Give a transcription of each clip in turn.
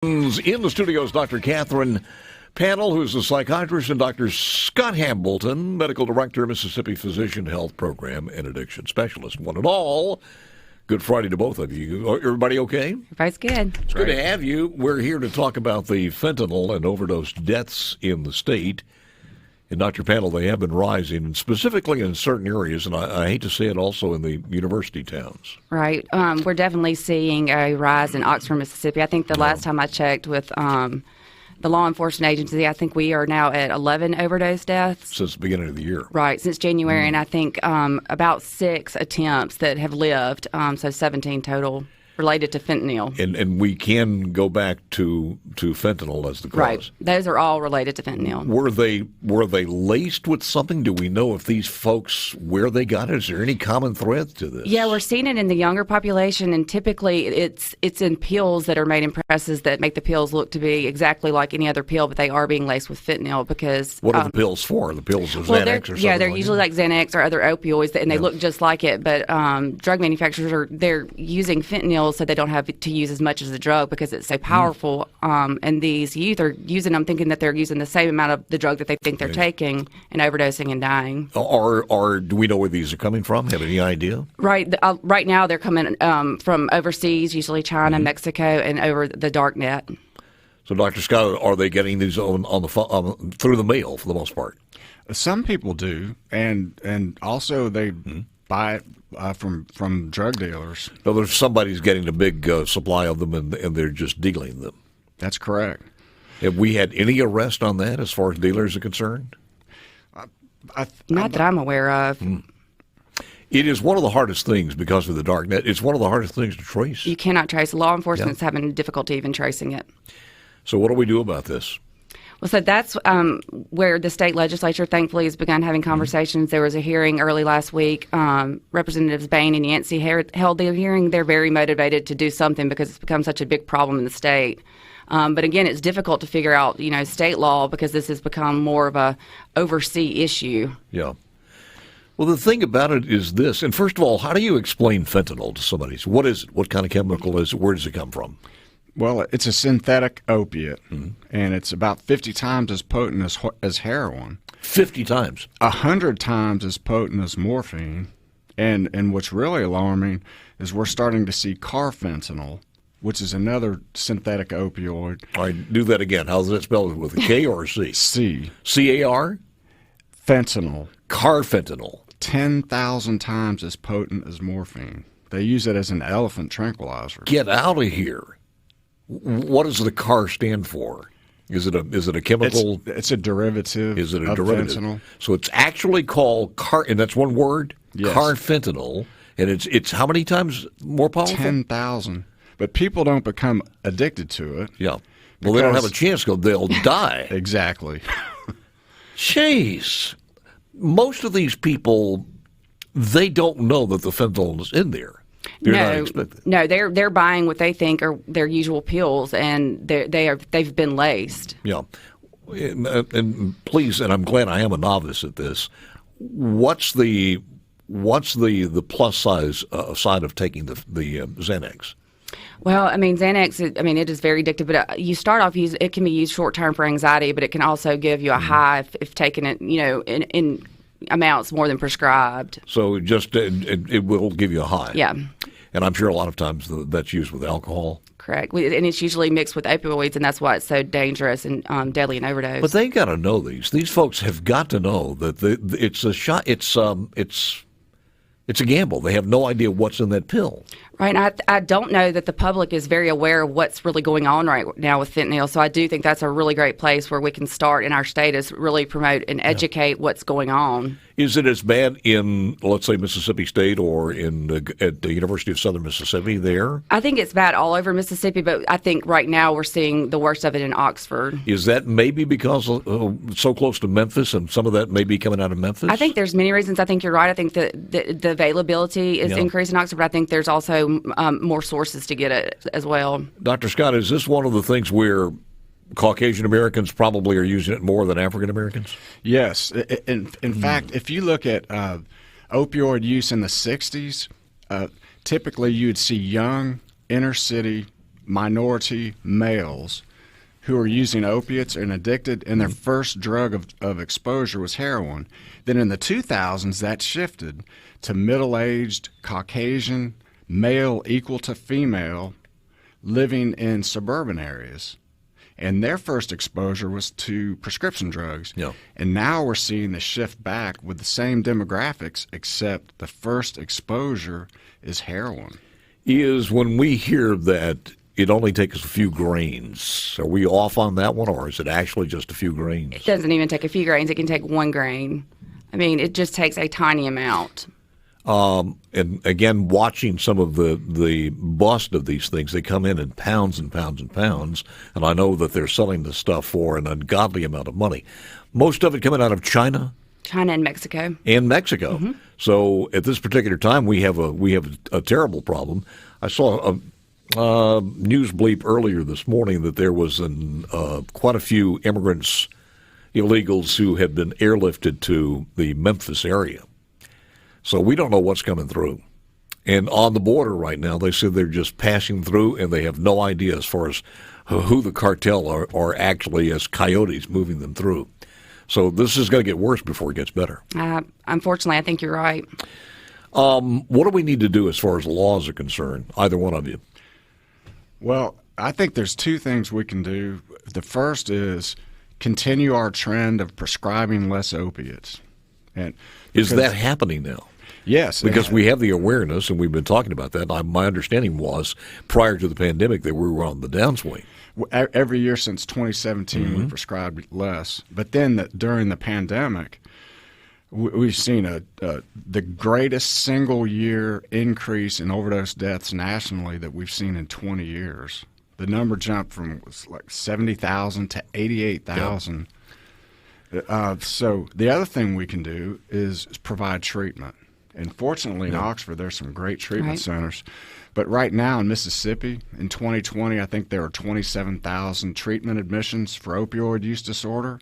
In the studio is Dr. Katherine Pannel, who's a psychiatrist, and Dr. Scott Hambleton, medical director, Mississippi Physician Health Program and Addiction Specialist. One and all, good Friday to both of you. Everybody okay? Everybody's good. It's good to have you. We're here to talk about the fentanyl and overdose deaths in the state. And Dr. Pannel, they have been rising, and specifically in certain areas, and I hate to say it, also in the university towns. Right. We're definitely seeing a rise in Oxford, Mississippi. I think the last time I checked with the law enforcement agency, I think we are now at 11 overdose deaths. Since the beginning of the year. Right, since January, and I think about 6 attempts that have lived, so 17 total related to fentanyl. And we can go back to fentanyl as the cause. Right. Those are all related to fentanyl. Were they laced with something? Do we know if these folks, where they got it? Is there any common thread to this? Yeah, we're seeing it in the younger population, and typically it's in pills that are made in presses that make the pills look to be exactly like any other pill, but they are being laced with fentanyl because... What are the pills for? The pills of Xanax or something? Yeah, they're usually like Xanax or other opioids, and they look just like it, but drug manufacturers they're using fentanyl so they don't have to use as much as the drug because it's so powerful. And these youth are using them thinking that they're using the same amount of the drug that they think they're taking and overdosing and dying. Or do we know where these are coming from? Have any idea? Right. Right now they're coming from overseas, usually China, Mexico, and over the dark net. So, Dr. Scott, are they getting these on the through the mail for the most part? Some people do, and also they buy it from drug dealers. So there's somebody's getting a big supply of them, and they're just dealing them. That's correct. Have we had any arrest on that as far as dealers are concerned? Not that I'm aware of. It is one of the hardest things because of the dark net. It's one of the hardest things to trace. You cannot trace. Law enforcement's having difficulty even tracing it. So what do we do about this? Well, so that's where the state legislature, thankfully, has begun having conversations. There was a hearing early last week. Representatives Bain and Yancey held the hearing. They're very motivated to do something because it's become such a big problem in the state. But again, it's difficult to figure out, state law because this has become more of a overseas issue. Yeah. Well, the thing about it is this, and first of all, how do you explain fentanyl to somebody? So what is it? What kind of chemical is it? Where does it come from? Well, it's a synthetic opiate, and it's about 50 times as potent as heroin. 50 times? 100 times as potent as morphine. And what's really alarming is we're starting to see carfentanil, which is another synthetic opioid. All right, do that again. How's that spelled? With a K or a C? C. C-A-R? Fentanyl. Carfentanil. 10,000 times as potent as morphine. They use it as an elephant tranquilizer. Get out of here. What does the CAR stand for? Is it a chemical? It's a derivative. Is it a of derivative? Fentanyl. So it's actually called and that's one word. Yes. Carfentanil, and it's how many times more powerful? 10,000. But people don't become addicted to it. Yeah. Well, they don't have a chance because they'll die. Exactly. Jeez. Most of these people, they don't know that the fentanyl is in there. No, they're buying what they think are their usual pills, and they've been laced. Yeah, and please, and I'm glad I am a novice at this. What's the plus side of taking the Xanax? Well, Xanax, it is very addictive, but you start off, it can be used short term for anxiety, but it can also give you a high if taken it, in amounts more than prescribed. So it will give you a high. Yeah. And I'm sure a lot of times that's used with alcohol. Correct. And it's usually mixed with opioids, and that's why it's so dangerous and deadly in overdose. But they got to know these. These folks have got to know that it's a shot. It's a gamble. They have no idea what's in that pill. Right, and I don't know that the public is very aware of what's really going on right now with fentanyl, so I do think that's a really great place where we can start in our state is really promote and educate what's going on. Is it as bad in, let's say, Mississippi State or at the University of Southern Mississippi there? I think it's bad all over Mississippi, but I think right now we're seeing the worst of it in Oxford. Is that maybe because it's so close to Memphis and some of that may be coming out of Memphis? I think there's many reasons. I think you're right. I think the availability is increasing in Oxford, but I think there's also more sources to get it as well. Dr. Scott, is this one of the things where Caucasian Americans probably are using it more than African Americans? Yes. In fact, if you look at opioid use in the 60s, typically you'd see young inner city minority males who are using opiates and addicted, and their first drug of exposure was heroin. Then in the 2000s, that shifted to middle-aged, Caucasian, male equal to female, living in suburban areas. And their first exposure was to prescription drugs. Yeah. And now we're seeing the shift back with the same demographics, except the first exposure is heroin. Is when we hear that it only takes a few grains, are we off on that one, or is it actually just a few grains? It doesn't even take a few grains. It can take 1 grain. I mean, it just takes a tiny amount. And again, watching some of the bust of these things, they come in pounds and pounds and pounds, and I know that they're selling this stuff for an ungodly amount of money. Most of it coming out of China. China and Mexico. And Mexico. Mm-hmm. So at this particular time, we have a terrible problem. I saw a news bleep earlier this morning that there was quite a few immigrants, illegals, who had been airlifted to the Memphis area. So we don't know what's coming through. And on the border right now, they said they're just passing through, and they have no idea as far as who the cartel are actually as coyotes moving them through. So this is going to get worse before it gets better. Unfortunately, I think you're right. What do we need to do as far as laws are concerned, either one of you? Well, I think there's 2 things we can do. The first is continue our trend of prescribing less opiates. And is that happening now? Yes. Because we have the awareness, and we've been talking about that. My understanding was, prior to the pandemic, that we were on the downswing. Every year since 2017, we prescribed less. But then during the pandemic, we've seen the greatest single-year increase in overdose deaths nationally that we've seen in 20 years. The number jumped from like 70,000 to 88,000. Yep. So the other thing we can do is provide treatment. And fortunately, in Oxford, there's some great treatment centers. But right now in Mississippi, in 2020, I think there are 27,000 treatment admissions for opioid use disorder.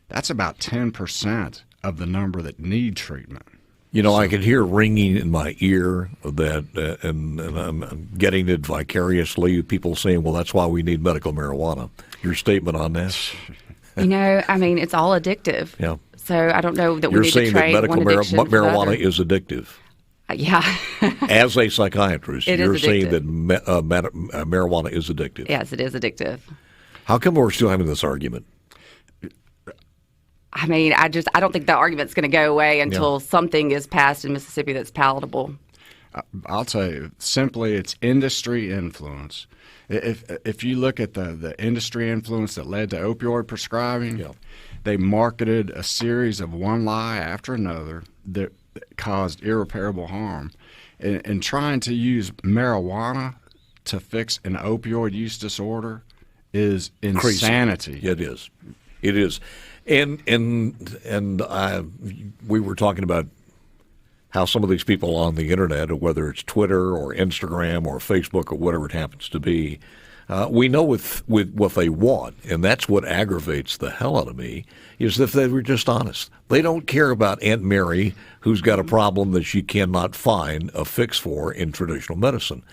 That's about 10% of the number that need treatment. You know, I can hear ringing in my ear that, and I'm getting it vicariously, people saying, well, that's why we need medical marijuana. Your statement on that? You know, I mean, it's all addictive. Yeah. So I don't know that we You're need saying to that trade medical one addiction for the marijuana other. is addictive. Yeah. As a psychiatrist, It is you're saying addictive. that marijuana is addictive. Yes, it is addictive. How come we're still having this argument? I mean, I don't think the argument's going to go away until something is passed in Mississippi that's palatable. I'll tell you, simply it's industry influence. If you look at the industry influence that led to opioid prescribing, they marketed a series of one lie after another that caused irreparable harm. And trying to use marijuana to fix an opioid use disorder is insanity. It is. It is. And we were talking about how some of these people on the internet, whether it's Twitter or Instagram or Facebook or whatever it happens to be, we know with what they want, and that's what aggravates the hell out of me, is if they were just honest. They don't care about Aunt Mary, who's got a problem that she cannot find a fix for in traditional medicine.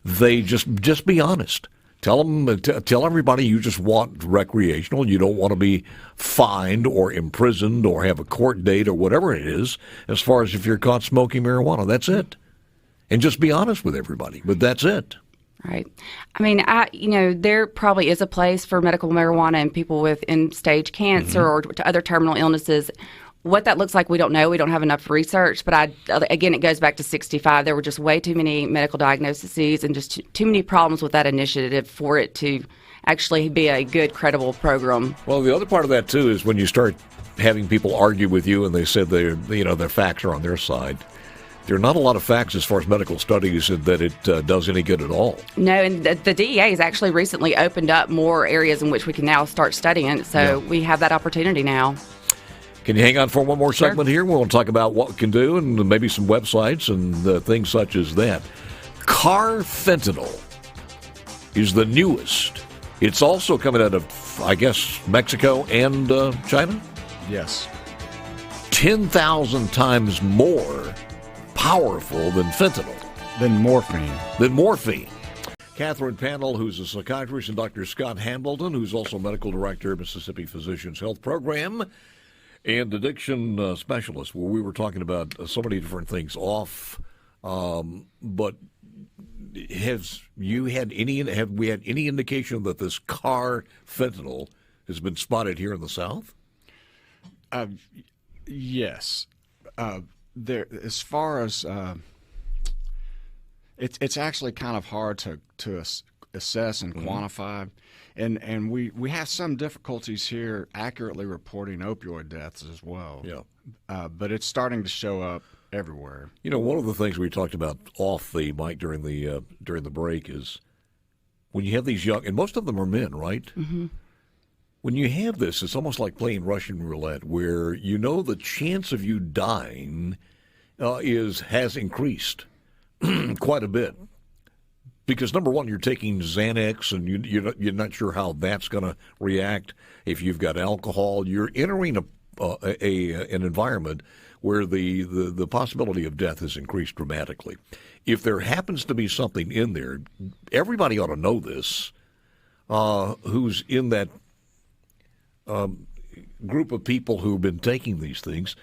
They just be honest. Tell everybody you just want recreational. You don't want to be fined or imprisoned or have a court date or whatever it is, as far as if you're caught smoking marijuana. That's it. And just be honest with everybody. But that's it. Right. I mean, there probably is a place for medical marijuana in people with end-stage cancer or to other terminal illnesses. What that looks like, we don't know. We don't have enough research. But again, it goes back to 65. There were just way too many medical diagnoses and just too many problems with that initiative for it to actually be a good, credible program. Well, the other part of that, too, is when you start having people argue with you and they said their facts are on their side. There are not a lot of facts as far as medical studies that it does any good at all. No, and the DEA has actually recently opened up more areas in which we can now start studying it. So we have that opportunity now. Can you hang on for one more segment here? We'll talk about what we can do and maybe some websites and things such as that. Fentanyl is the newest. It's also coming out of, I guess, Mexico and China? Yes. 10,000 times more powerful than fentanyl. Than morphine. Katherine Pannel, who's a psychiatrist, and Dr. Scott Hambleton, who's also medical director of Mississippi Physicians Health Program and addiction specialist, where we were talking about so many different things off. But have we had any indication that this car fentanyl has been spotted here in the South? Yes. There, as far as it's actually kind of hard to assess and quantify, and we have some difficulties here accurately reporting opioid deaths as well. Yeah, but it's starting to show up everywhere. You know, one of the things we talked about off the mic during the break is when you have these young, and most of them are men, right? Mm-hmm. When you have this, it's almost like playing Russian roulette, where you know the chance of you dying has increased quite a bit. Because number one, you're taking Xanax, and you're not sure how that's going to react. If you've got alcohol, you're entering an environment where the possibility of death has increased dramatically. If there happens to be something in there, everybody ought to know this. Who's in that group of people who've been taking these things,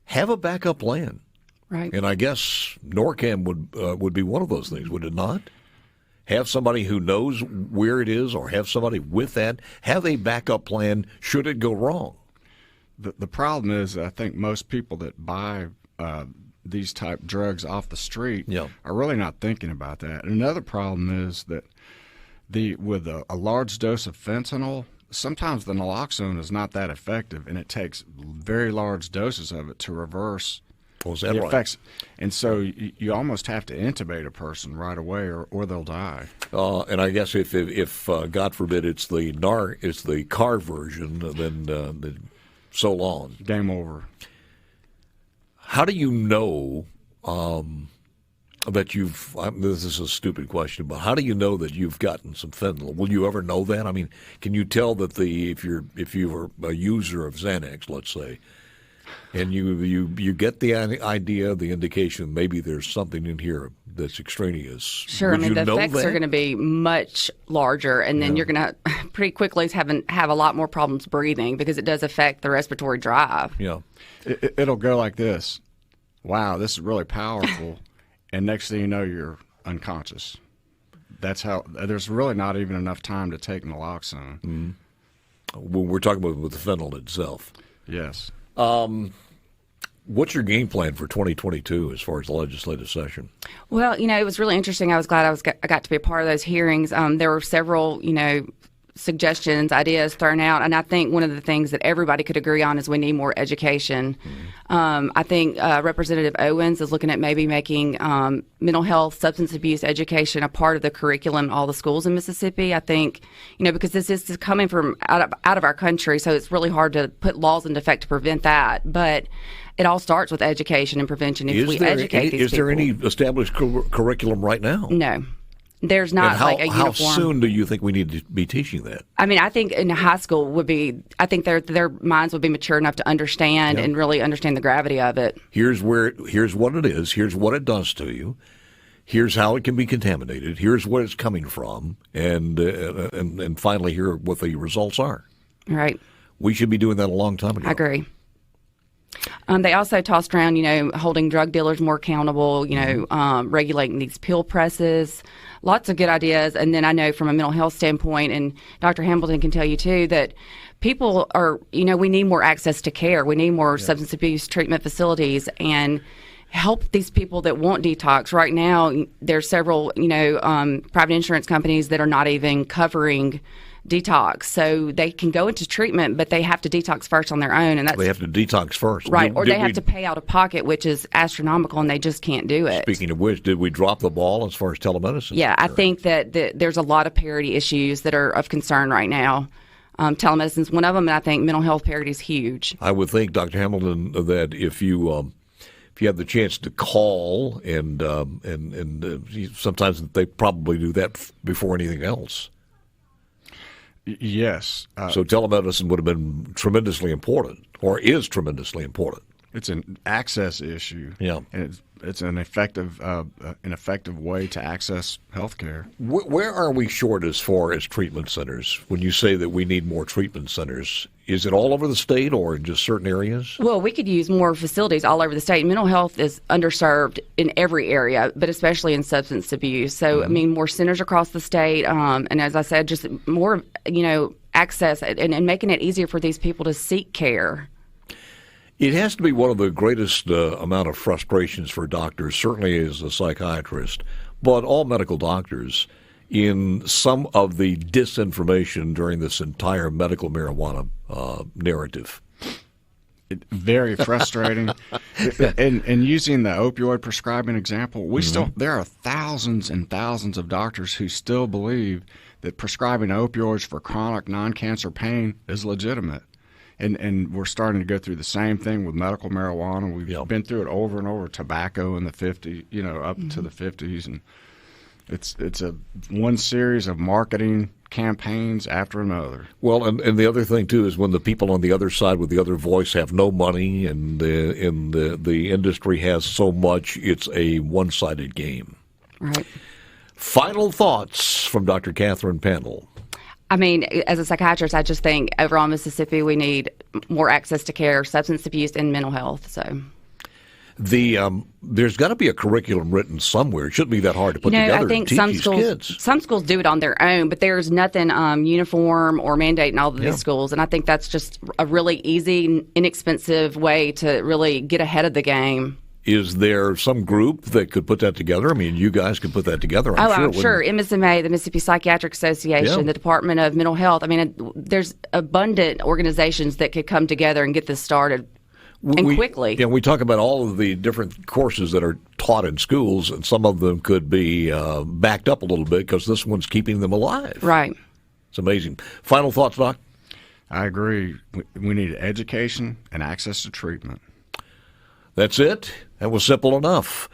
have a backup plan. Right. And I guess Norcam would be one of those things, would it not? Have somebody who knows where it is, or have somebody with that. Have a backup plan should it go wrong. The problem is, I think most people that buy these type drugs off the street are really not thinking about that. And another problem is that with a large dose of fentanyl, sometimes the naloxone is not that effective, and it takes very large doses of it to reverse the effects. And so you almost have to intubate a person right away, or they'll die. And I guess if God forbid it's the car version, then so long. Game over. How do you know that you've? This is a stupid question, but how do you know that you've gotten some fentanyl? Will you ever know that? I mean, can you tell that if you were a user of Xanax, let's say, and you get the idea, the indication, maybe there's something in here that's extraneous? Sure. Would the effects are going to be much larger, and then you're going to pretty quickly have a lot more problems breathing, because it does affect the respiratory drive. Yeah. It'll go like this. Wow, this is really powerful. And next thing you know, you're unconscious. That's how. There's really not even enough time to take naloxone. Mm-hmm. Well, we're talking about with the fentanyl itself. Yes. What's your game plan for 2022 as far as the legislative session? Well, it was really interesting. I was glad I got to be a part of those hearings. There were several, suggestions, ideas thrown out, and I think one of the things that everybody could agree on is we need more education. Mm-hmm. I think Representative Owens is looking at maybe making mental health, substance abuse education a part of the curriculum in all the schools in Mississippi. I think, because this is coming from out of our country, so it's really hard to put laws into effect to prevent that. But it all starts with education and prevention. If we educate these people. Is there any established curriculum right now? No. There's not like a uniform. How soon do you think we need to be teaching that? I mean, I think in high school I think their minds would be mature enough to understand and really understand the gravity of it. Here's what it is. Here's what it does to you. Here's how it can be contaminated. Here's where it's coming from, and finally, here what the results are. Right. We should be doing that a long time ago. I agree. They also tossed around, holding drug dealers more accountable, regulating these pill presses. Lots of good ideas. And then I know from a mental health standpoint, and Dr. Hambleton can tell you too, that people are, we need more access to care. We need more substance abuse treatment facilities and help these people that want detox. Right now, there's several, private insurance companies that are not even covering detox, so they can go into treatment, but they have to detox first on their own, and they have to detox first, right? Or they have to pay out of pocket, which is astronomical, and they just can't do it. Speaking of which, did we drop the ball as far as telemedicine? Yeah, I think that there's a lot of parity issues that are of concern right now. Telemedicine is one of them, and I think mental health parity is huge. I would think, Dr. Hambleton, that if you have the chance to call, and sometimes they probably do that before anything else. Yes. So telemedicine would have been tremendously important, or is tremendously important. It's an access issue. Yeah. And it's an effective way to access health care. Where are we short as far as treatment centers? When you say that we need more treatment centers, is it all over the state or in just certain areas? Well, we could use more facilities all over the state. Mental health is underserved in every area, but especially in substance abuse. So, I mean, more centers across the state, and as I said, just more, access and making it easier for these people to seek care. It has to be one of the greatest amount of frustrations for doctors, certainly as a psychiatrist, but all medical doctors, in some of the disinformation during this entire medical marijuana narrative. Very frustrating. And using the opioid prescribing example, there are thousands and thousands of doctors who still believe that prescribing opioids for chronic non-cancer pain is legitimate. And we're starting to go through the same thing with medical marijuana. We've been through it over and over. Tobacco in the 50s, up to the 50s, and it's a one series of marketing campaigns after another. Well, and the other thing too is when the people on the other side with the other voice have no money, and the industry has so much, it's a one-sided game. Right. Final thoughts from Dr. Katherine Pannel. I mean, as a psychiatrist, I just think overall in Mississippi we need more access to care, substance abuse, and mental health. So, there's got to be a curriculum written somewhere. It shouldn't be that hard to put together I think and teach these kids. Some schools do it on their own, but there's nothing uniform or mandate in all of these schools, and I think that's just a really easy, inexpensive way to really get ahead of the game. Is there some group that could put that together? I mean, you guys could put that together. I'm sure. MSMA, the Mississippi Psychiatric Association, the Department of Mental Health. I mean, there's abundant organizations that could come together and get this started quickly. Yeah, we talk about all of the different courses that are taught in schools, and some of them could be backed up a little bit because this one's keeping them alive. Right. It's amazing. Final thoughts, Doc? I agree. We need education and access to treatment. That's it. That was simple enough.